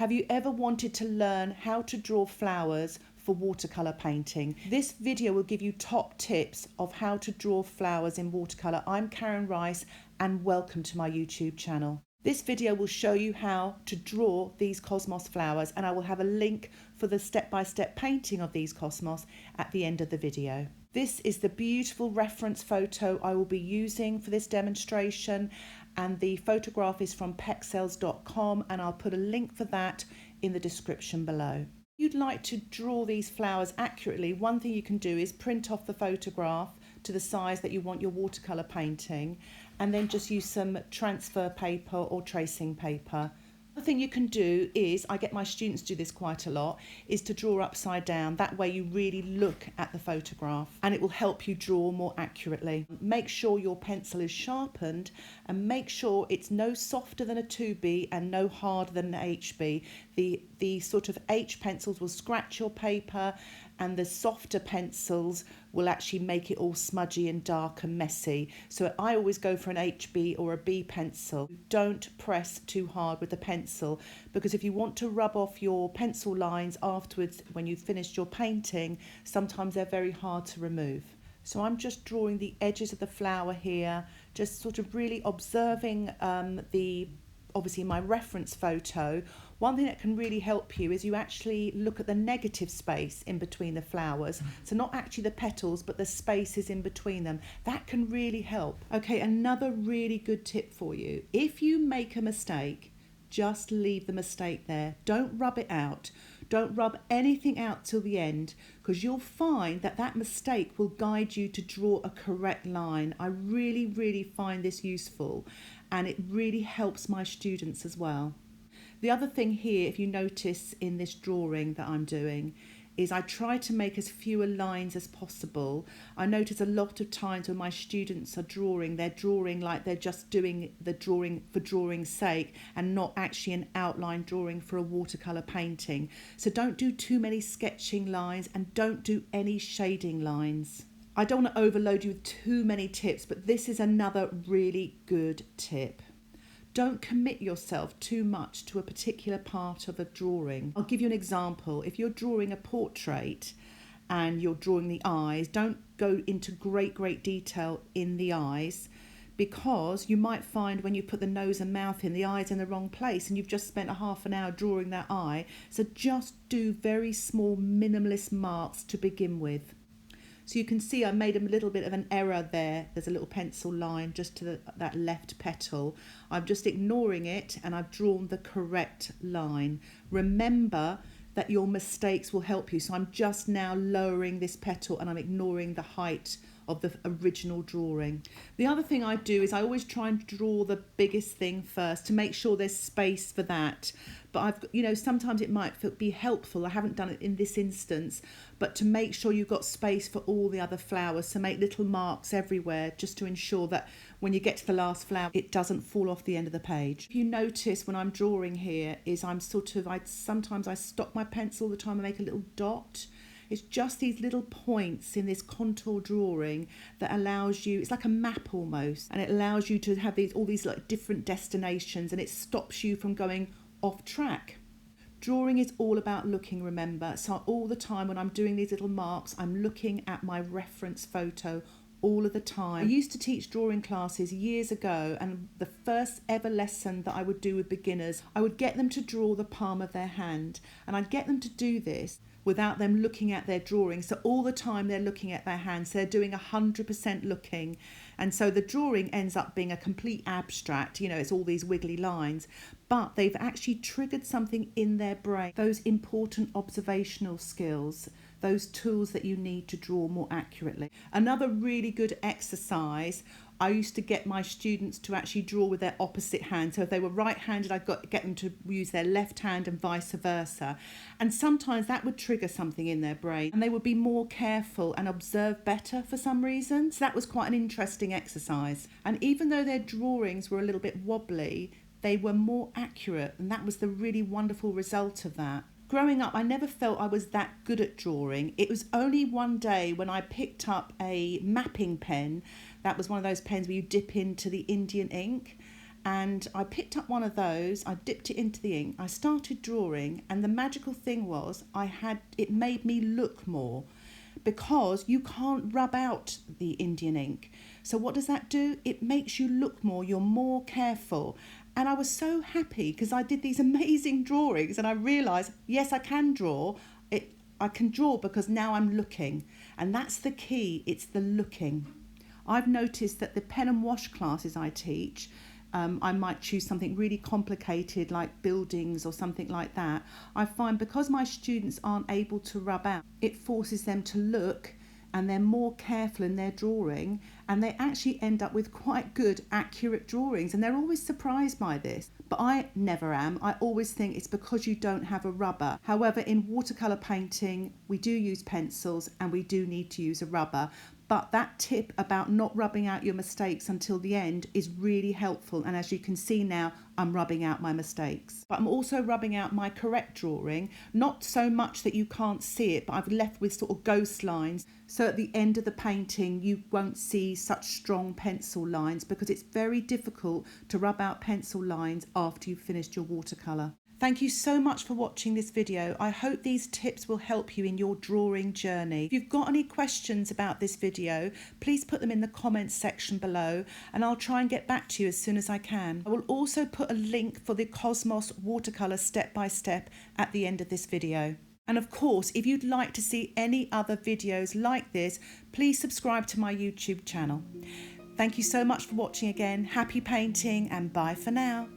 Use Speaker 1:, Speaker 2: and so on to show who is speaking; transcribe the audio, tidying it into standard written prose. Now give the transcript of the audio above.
Speaker 1: Have you ever wanted to learn how to draw flowers for watercolour painting? This video will give you top tips of how to draw flowers in watercolour. I'm Karen Rice and welcome to my YouTube channel. This video will show you how to draw these cosmos flowers, and I will have a link for the step-by-step painting of these cosmos at the end of the video. This is the beautiful reference photo I will be using for this demonstration, and the photograph is from pexels.com, and I'll put a link for that in the description below. If you'd like to draw these flowers accurately, one thing you can do is print off the photograph to the size that you want your watercolour painting, and then just use some transfer paper or tracing paper. The thing you can do is, I get my students to do this quite a lot, is to draw upside down. That way you really look at the photograph and it will help you draw more accurately. Make sure your pencil is sharpened and make sure it's no softer than a 2B and no harder than an HB. The sort of H pencils will scratch your paper, and the softer pencils will actually make it all smudgy and dark and messy. So I always go for an HB or a B pencil. Don't press too hard with the pencil, because if you want to rub off your pencil lines afterwards when you've finished your painting, sometimes they're very hard to remove. So I'm just drawing the edges of the flower here, just sort of really observing obviously my reference photo. One thing that can really help you is you actually look at the negative space in between the flowers. So not actually the petals, but the spaces in between them. That can really help. Okay, another really good tip for you. If you make a mistake, just leave the mistake there. Don't rub it out. Don't rub anything out till the end, because you'll find that that mistake will guide you to draw a correct line. I really find this useful, and it really helps my students as well. The other thing here, if you notice in this drawing that I'm doing, is I try to make as fewer lines as possible. I notice a lot of times when my students are drawing, they're drawing like they're just doing the drawing for drawing's sake and not actually an outline drawing for a watercolour painting. So don't do too many sketching lines and don't do any shading lines. I don't want to overload you with too many tips, but this is another really good tip. Don't commit yourself too much to a particular part of a drawing. I'll give you an example. If you're drawing a portrait and you're drawing the eyes, don't go into great detail in the eyes, because you might find when you put the nose and mouth in, the eye's in the wrong place and you've just spent a half an hour drawing that eye. So just do very small minimalist marks to begin with. So you can see I made a little bit of an error there. There's a little pencil line just to that left petal. I'm just ignoring it and I've drawn the correct line. Remember that your mistakes will help you. So I'm just now lowering this petal and I'm ignoring the height of the original drawing. The other thing I do is I always try and draw the biggest thing first to make sure there's space for that. But sometimes it might be helpful, I haven't done it in this instance, but to make sure you've got space for all the other flowers, so make little marks everywhere just to ensure that when you get to the last flower, it doesn't fall off the end of the page. If you notice when I'm drawing here is sometimes I stop my pencil all the time and make a little dot. It's just these little points in this contour drawing that allows you, it's like a map almost, and it allows you to have all these like different destinations, and it stops you from going off track. Drawing is all about looking, remember. So all the time when I'm doing these little marks, I'm looking at my reference photo all of the time. I used to teach drawing classes years ago, and the first ever lesson that I would do with beginners, I would get them to draw the palm of their hand, and I'd get them to do this without them looking at their drawing. So all the time they're looking at their hands. So they're doing 100% looking. And so the drawing ends up being a complete abstract. It's all these wiggly lines. But they've actually triggered something in their brain. Those important observational skills, those tools that you need to draw more accurately. Another really good exercise, I used to get my students to actually draw with their opposite hand. So if they were right-handed, I'd get them to use their left hand and vice versa. And sometimes that would trigger something in their brain and they would be more careful and observe better for some reason. So that was quite an interesting exercise. And even though their drawings were a little bit wobbly, they were more accurate, and that was the really wonderful result of that. Growing up, I never felt I was that good at drawing. It was only one day when I picked up a mapping pen. That was one of those pens where you dip into the Indian ink, and I picked up one of those, I dipped it into the ink, I started drawing, and the magical thing was it made me look more, because you can't rub out the Indian ink. So what does that do? It makes you look more, you're more careful. And I was so happy because I did these amazing drawings and I realised, yes, I can draw. I can draw because now I'm looking. And that's the key, it's the looking. I've noticed that the pen and wash classes I teach, I might choose something really complicated like buildings or something like that. I find because my students aren't able to rub out, it forces them to look, and they're more careful in their drawing, and they actually end up with quite good, accurate drawings, and they're always surprised by this. But I never am. I always think it's because you don't have a rubber. However, in watercolour painting, we do use pencils and we do need to use a rubber. But that tip about not rubbing out your mistakes until the end is really helpful. And as you can see now, I'm rubbing out my mistakes. But I'm also rubbing out my correct drawing, not so much that you can't see it, but I've left with sort of ghost lines. So at the end of the painting, you won't see such strong pencil lines because it's very difficult to rub out pencil lines after you've finished your watercolour. Thank you so much for watching this video. I hope these tips will help you in your drawing journey. If you've got any questions about this video, please put them in the comments section below and I'll try and get back to you as soon as I can. I will also put a link for the Cosmos watercolour step-by-step at the end of this video. And of course, if you'd like to see any other videos like this, please subscribe to my YouTube channel. Thank you so much for watching again. Happy painting and bye for now.